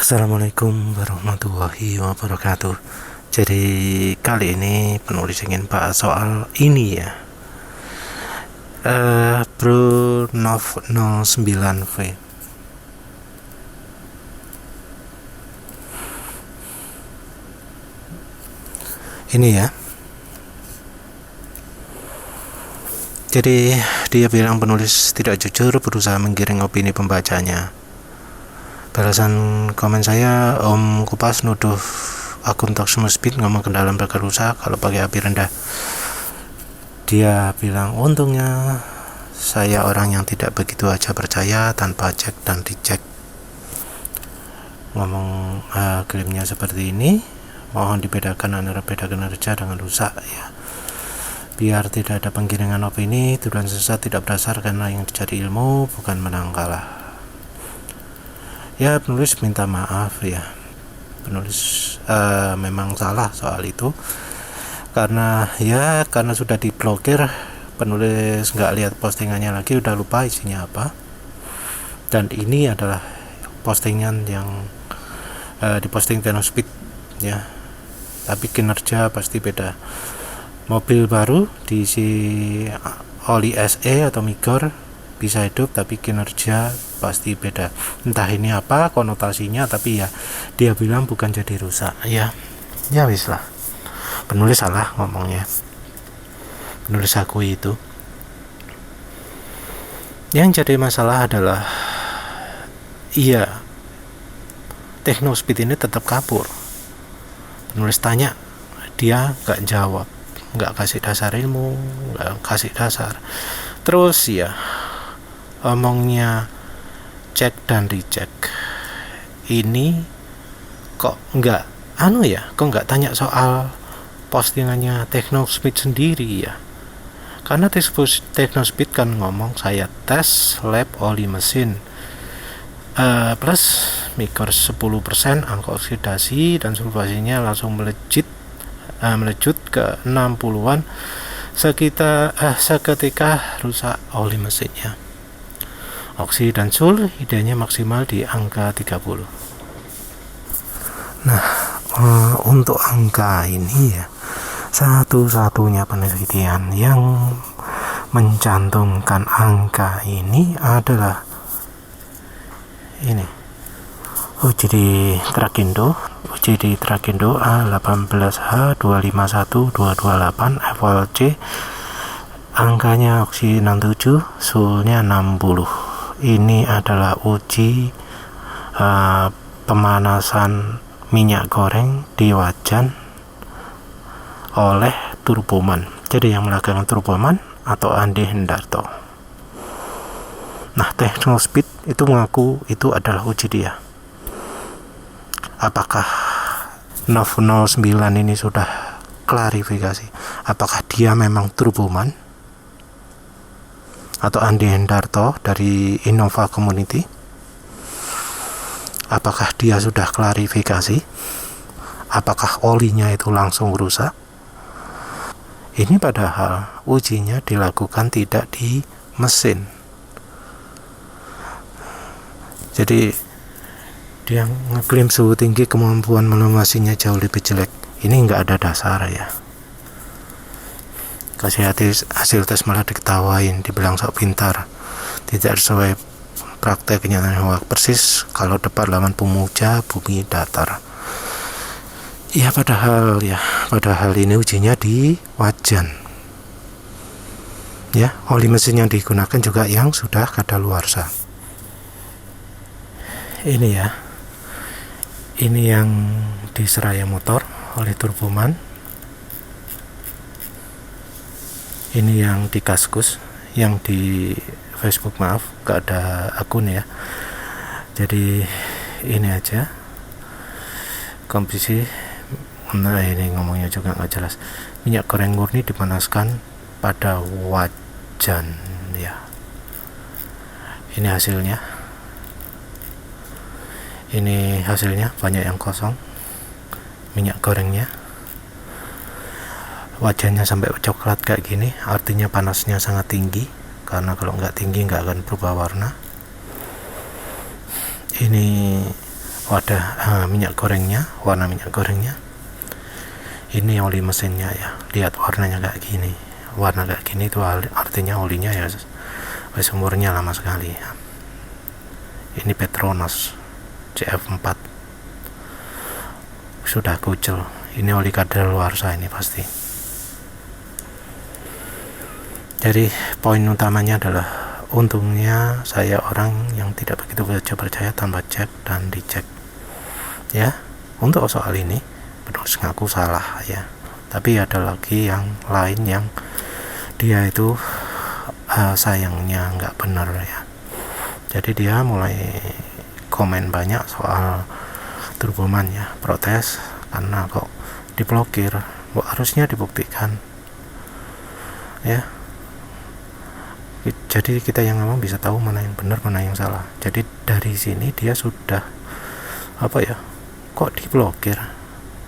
Assalamualaikum warahmatullahi wabarakatuh. Jadi kali ini penulis ingin bahas soal ini ya, Bro Nov 09V. Ini ya. Jadi dia bilang penulis tidak jujur, berusaha menggiring opini pembacanya. Balasan komen saya, Om Kupas nuduh akun Speed ngomong ke dalam bakal rusak kalau pakai api rendah. Dia bilang untungnya saya orang yang tidak begitu aja percaya tanpa cek dan dicek. Ngomong klaimnya seperti ini, mohon dibedakan antara beda kinerja dengan rusak ya. Biar tidak ada penggiringan opini, tuduhan sesat tidak berdasar karena yang dicari ilmu bukan menang kalah. Ya, penulis minta maaf ya. Penulis memang salah soal itu. Karena sudah diblokir, penulis nggak lihat postingannya lagi, udah lupa isinya apa. Dan ini adalah postingan yang diposting Speed ya. Tapi kinerja pasti beda. Mobil baru diisi oli SE atau Migor bisa hidup, tapi kinerja pasti beda. Entah ini apa konotasinya, tapi ya dia bilang bukan jadi rusak ya wis lah. Penulis salah ngomongnya, penulis akui itu. Yang jadi masalah adalah Speed ini tetap kabur. Penulis tanya, dia gak jawab, gak kasih dasar ilmu, gak kasih dasar. Terus ya omongnya cek dan dicek ini kok nggak tanya soal postingannya Speed sendiri ya. Karena Speed kan ngomong saya tes lab oli mesin plus Migor 10% angka oksidasi dan sulfasinya langsung melejut ke 60-an seketika rusak oli mesinnya. Oksi dan sul idenya maksimal di angka 30. Nah, untuk angka ini ya, satu-satunya penelitian yang mencantumkan angka ini adalah ini uji di Trakindo A18H251228 FLC, angkanya oksi 67, sulnya 60. Ini adalah uji pemanasan minyak goreng di wajan oleh Turboman. Jadi yang melakukan Turboman atau Andi Hendarto. Nah, Speed itu mengaku itu adalah uji dia. Apakah Nov 09 ini sudah klarifikasi? Apakah dia memang Turboman atau Andi Hendarto dari Innova Community? Apakah dia sudah klarifikasi? Apakah olinya itu langsung rusak? Ini padahal ujinya dilakukan tidak di mesin. Jadi dia ngeklaim suhu tinggi, kemampuan melumasinya jauh lebih jelek. Ini nggak ada dasar ya. Kasih hasil tes malah diketawain, dibilang sok pintar, tidak sesuai praktek kenyataan hoax. Persis kalau debat lawan pemuja bumi datar. Ya padahal ini ujinya di wajan. Ya, oli mesin yang digunakan juga yang sudah kadaluarsa. Ini ya. Ini yang di Seraya Motor oleh Turboman. Ini yang di Kaskus, yang di Facebook gak ada akun ya. Jadi ini aja komposisi. Nah, ini ngomongnya juga nggak jelas. Minyak goreng murni dipanaskan pada wajan ya. Ini hasilnya banyak yang kosong minyak gorengnya. Wajannya sampai coklat kayak gini, artinya panasnya sangat tinggi, karena kalau nggak tinggi nggak akan berubah warna. Ini wadah minyak gorengnya, warna minyak gorengnya. Ini oli mesinnya ya, lihat warnanya kayak gini. Warna kayak gini itu artinya olinya ya umurnya lama sekali ya. Ini Petronas CF4 sudah kucel. Ini oli kadaluarsa ini pasti. Jadi poin utamanya adalah, untungnya saya orang yang tidak begitu percaya tanpa cek dan dicek ya. Untuk soal ini penulis ngaku salah ya, tapi ada lagi yang lain yang dia itu sayangnya nggak benar ya. Jadi dia mulai komen banyak soal turboman ya, protes karena kok diblokir, harusnya dibuktikan ya. Jadi kita yang ngomong bisa tahu mana yang benar mana yang salah. Jadi dari sini dia sudah kok diblokir,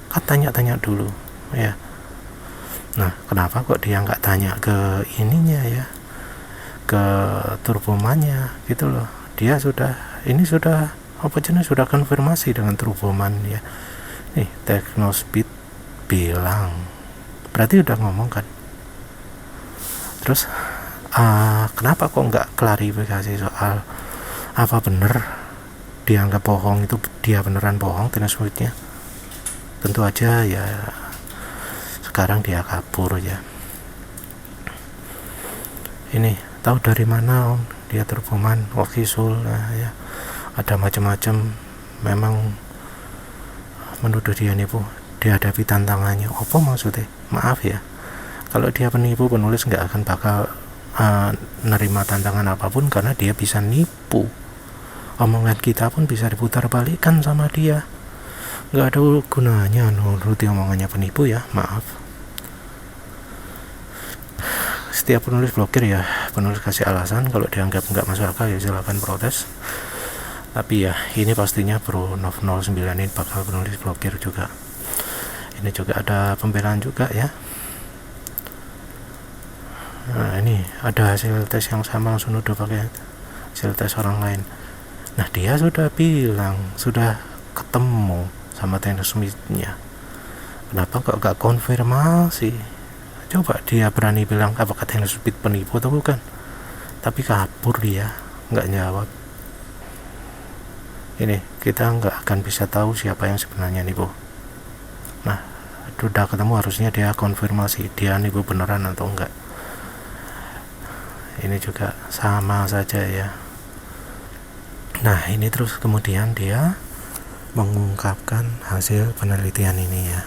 kan tanya-tanya dulu ya. Nah, kenapa kok dia nggak tanya ke ininya ya, ke turbomannya gitu loh. Dia sudah sudah konfirmasi dengan turboman ya. Nih Technospeed bilang, berarti udah ngomong kan. Terus kenapa kok nggak klarifikasi soal apa bener dianggap bohong itu, dia beneran bohong Technospeednya? Tentu aja ya, sekarang dia kabur ya. Ini tahu dari mana om dia turboman Wakisul ya, ada macam-macam. Memang menuduh dia nipu, dihadapi tantangannya. Apa maksudnya? Maaf ya, kalau dia penipu, penulis nggak akan bakal nerima tantangan apapun, karena dia bisa nipu. Omongan kita pun bisa diputar balikan sama dia. Nggak ada gunanya nuruti omongannya penipu ya, maaf. Setiap penulis blokir ya, penulis kasih alasan. Kalau dianggap nggak masuk akal ya silakan protes. Tapi ya ini pastinya Bro Nov 09 ini bakal penulis blokir juga. Ini juga ada pembelaan juga ya. Nah ini ada hasil tes yang sama, langsung udah pakai hasil tes orang lain. Nah dia sudah bilang, sudah ketemu sama Technospeednya, kenapa kok gak konfirmasi? Coba dia berani bilang apakah Technospeed penipu atau bukan, tapi kabur dia, nggak jawab. Ini kita nggak akan bisa tahu siapa yang sebenarnya nipu. Nah udah ketemu, harusnya dia konfirmasi dia nipu beneran atau enggak. Ini juga sama saja ya. Nah ini terus kemudian dia mengungkapkan hasil penelitian ini ya,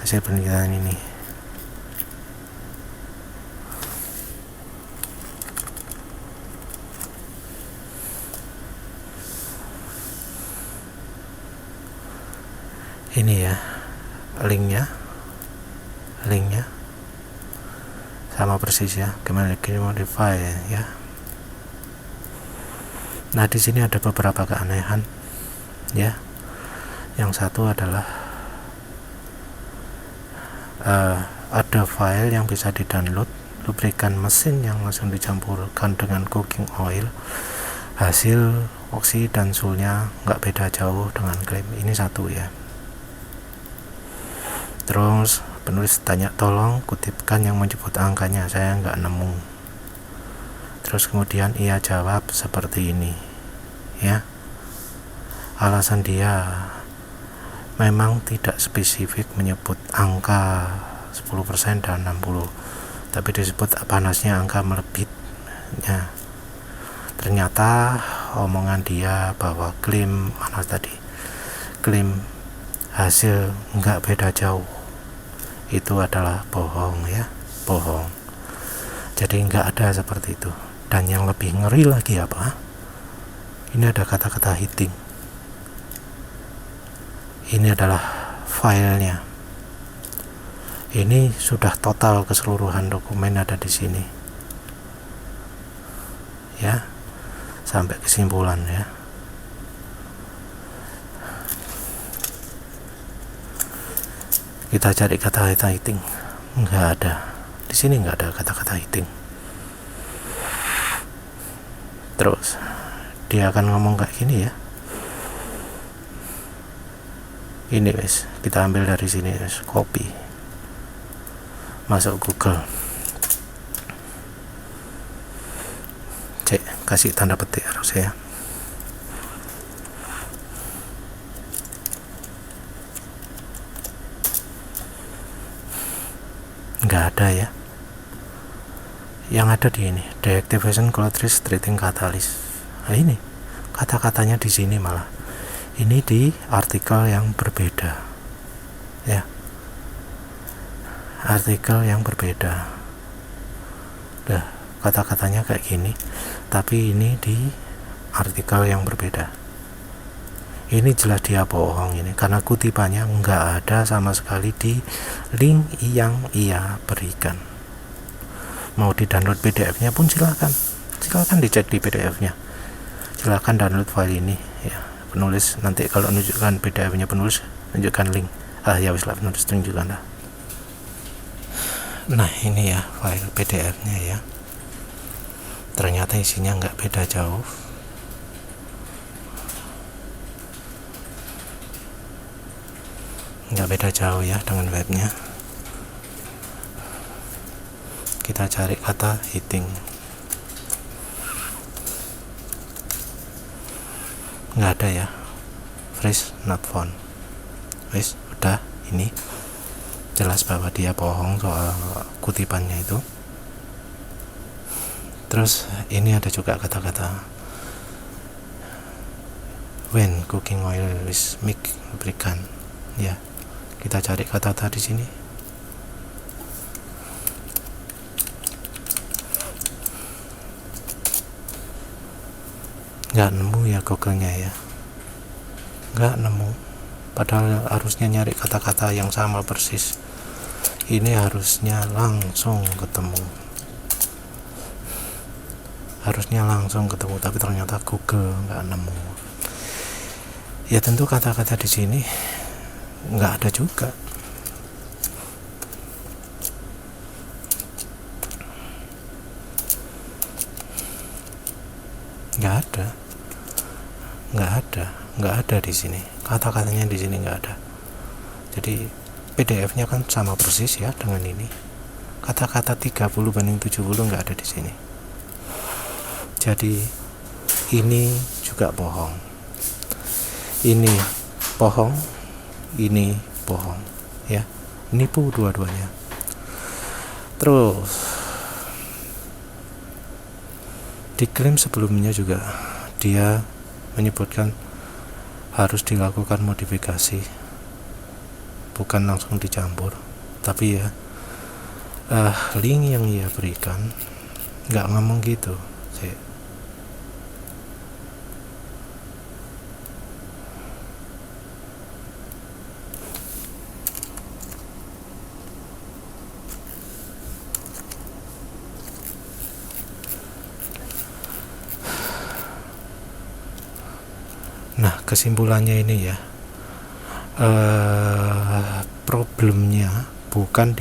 hasil penelitian ini. Ini ya linknya sama persis ya, Chemically Modify ya. Nah di sini ada beberapa keanehan ya. Yang satu adalah ada file yang bisa di-download, lubrikan mesin yang langsung dicampurkan dengan cooking oil, hasil oksi dan sulnya nggak beda jauh dengan klaim. Ini satu ya. Terus penulis tanya tolong kutipkan yang menyebut angkanya, saya nggak nemu. Terus kemudian ia jawab seperti ini ya. Alasan dia memang tidak spesifik menyebut angka 10% dan 60, tapi disebut panasnya angka melebit ya. Ternyata omongan dia bahwa klaim klaim hasil nggak beda jauh itu adalah bohong ya, bohong. Jadi nggak ada seperti itu. Dan yang lebih ngeri lagi apa? Ini ada kata-kata heating. Ini adalah filenya. Ini sudah total keseluruhan dokumen ada di sini. Ya, sampai kesimpulan ya. Kita cari kata-kata heating, nggak ada. Di sini nggak ada kata-kata heating. Terus dia akan ngomong kayak gini ya. Ini guys, kita ambil dari sini guys, copy, masuk Google, cek, kasih tanda petik harusnya ya. Nggak ada ya. Yang ada di ini, deactivation cloud restricting catalyst. Nah ini kata-katanya di sini malah. Ini di artikel yang berbeda. Ya. Artikel yang berbeda. Dah, kata-katanya kayak gini, tapi ini di artikel yang berbeda. Ini jelas dia bohong ini, karena kutipannya nggak ada sama sekali di link yang ia berikan. Mau di download PDF-nya pun silakan dicek di PDF-nya, silakan download file ini ya. Penulis nanti kalau menunjukkan PDF-nya penulis tunjukkan link, ya wis lah, penulis tunjukkan lah. Nah ini ya file PDF-nya ya, ternyata isinya nggak beda jauh. Nggak beda jauh ya dengan webnya. Kita cari kata heating, nggak ada ya, fresh not found. Wes udah, ini jelas bahwa dia bohong soal kutipannya itu. Terus ini ada juga kata-kata when cooking oil is mixed lubricant ya. Kita cari kata-kata di sini. Nggak nemu ya Google-nya ya, nggak nemu, padahal harusnya nyari kata-kata yang sama persis. Ini harusnya langsung ketemu, tapi ternyata Google nggak nemu. Ya tentu kata-kata di sini nggak ada juga. Nggak ada di sini, kata-katanya di sini nggak ada. Jadi PDF-nya kan sama persis ya dengan ini, kata-kata 30:70 nggak ada di sini. Jadi ini juga bohong, ini bohong ya, nipu dua-duanya. Terus diklaim sebelumnya juga dia menyebutkan harus dilakukan modifikasi, bukan langsung dicampur. Tapi ya link yang ia berikan nggak ngomong gitu sih. Nah kesimpulannya ini ya, problemnya bukan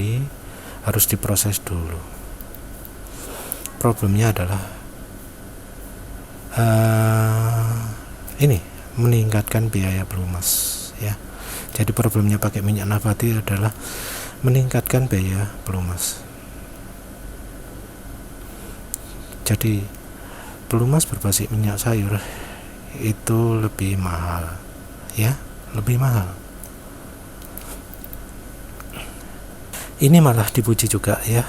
harus diproses dulu. Problemnya adalah ini meningkatkan biaya pelumas ya. Jadi problemnya pakai minyak nabati adalah meningkatkan biaya pelumas. Jadi pelumas berbasis minyak sayur itu lebih mahal ya, lebih mahal. Ini malah dipuji juga ya,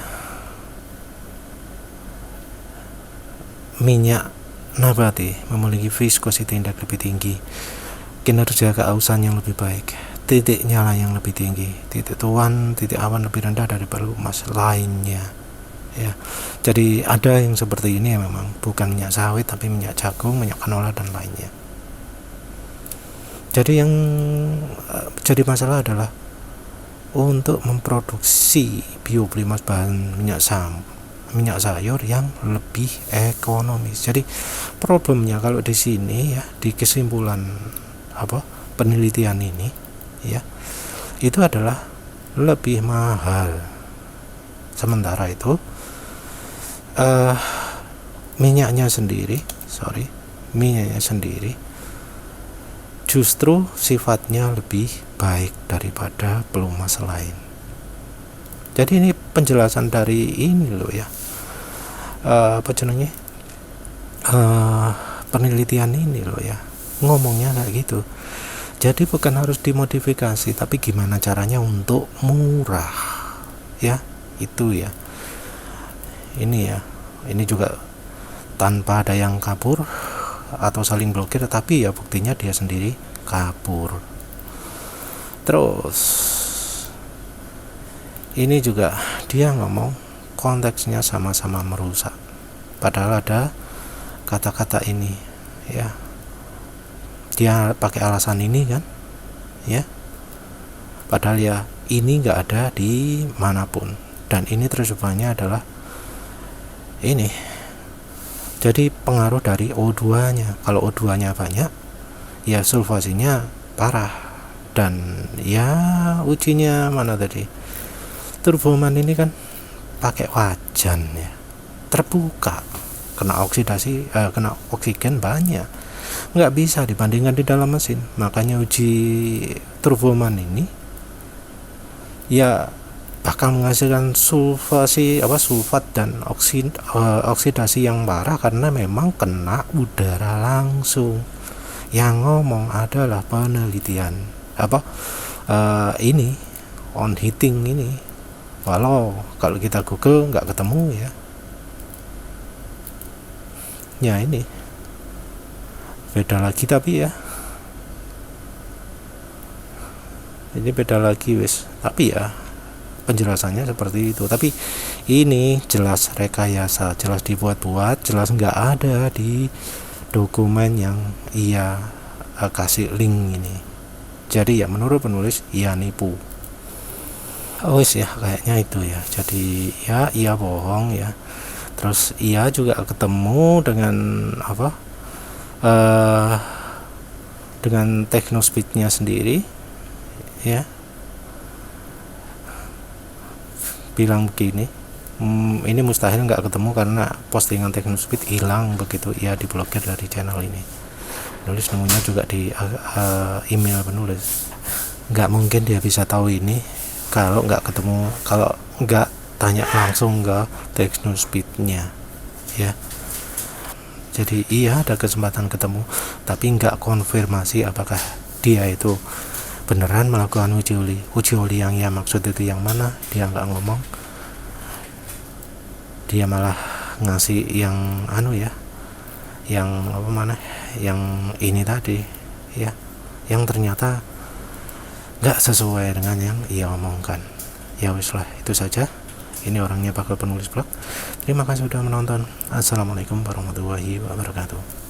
minyak nabati memiliki viscosity index lebih tinggi, kinerja keausan yang lebih baik, titik nyala yang lebih tinggi, titik tuan, titik awan lebih rendah dari pelumas lainnya ya. Jadi ada yang seperti ini ya, memang bukan minyak sawit tapi minyak jagung, minyak canola dan lainnya. Jadi yang jadi masalah adalah untuk memproduksi biopelumas bahan minyak sayur yang lebih ekonomis. Jadi problemnya kalau di sini ya, di kesimpulan penelitian ini ya, itu adalah lebih mahal. Sementara itu minyaknya sendiri Mi-nya sendiri justru sifatnya lebih baik daripada pelumas lain. Jadi ini penjelasan dari ini loh ya, penelitian ini loh ya, ngomongnya kayak gitu. Jadi bukan harus dimodifikasi, tapi gimana caranya untuk murah ya, itu ya. Ini juga tanpa ada yang kabur atau saling blokir, tapi ya buktinya dia sendiri kabur. Terus ini juga dia ngomong konteksnya sama-sama merusak, padahal ada kata-kata ini ya, dia pakai alasan ini kan ya, padahal ya ini nggak ada di manapun. Dan ini terjemahannya adalah ini, jadi pengaruh dari O2 nya. Kalau O2 nya banyak ya sulfasinya parah. Dan ya ujinya mana tadi, turboman ini kan pakai wajan ya, terbuka, kena oksidasi, kena oksigen banyak, nggak bisa dibandingkan di dalam mesin. Makanya uji turboman ini ya bakal menghasilkan sulfat dan oksidasi yang parah, karena memang kena udara langsung. Yang ngomong adalah penelitian ini on heating ini. Walau kalau kita Google nggak ketemu ya. Ya ini beda lagi, tapi ya ini beda lagi wis, tapi ya penjelasannya seperti itu. Tapi ini jelas rekayasa, jelas dibuat-buat, jelas nggak ada di dokumen yang ia kasih link ini. Jadi ya menurut penulis ia nipu. Wis ya kayaknya itu ya. Jadi ya ia bohong ya. Terus ia juga ketemu dengan dengan Technospeed-nya sendiri ya, bilang begini, ini mustahil nggak ketemu karena postingan Technospeed hilang begitu ia diblokir dari channel ini. Penulis nemunya juga di email penulis. Nggak mungkin dia bisa tahu ini kalau nggak ketemu, kalau nggak tanya langsung ke Technospeed-nya ya. Jadi iya ada kesempatan ketemu, tapi nggak konfirmasi apakah dia itu beneran melakukan uji oli yang ia maksud itu yang mana. Dia nggak ngomong, dia malah ngasih yang yang ini tadi ya, yang ternyata nggak sesuai dengan yang ia omongkan. Ya wis lah, itu saja. Ini orangnya bakal penulis blog. Terima kasih sudah menonton. Assalamualaikum warahmatullahi wabarakatuh.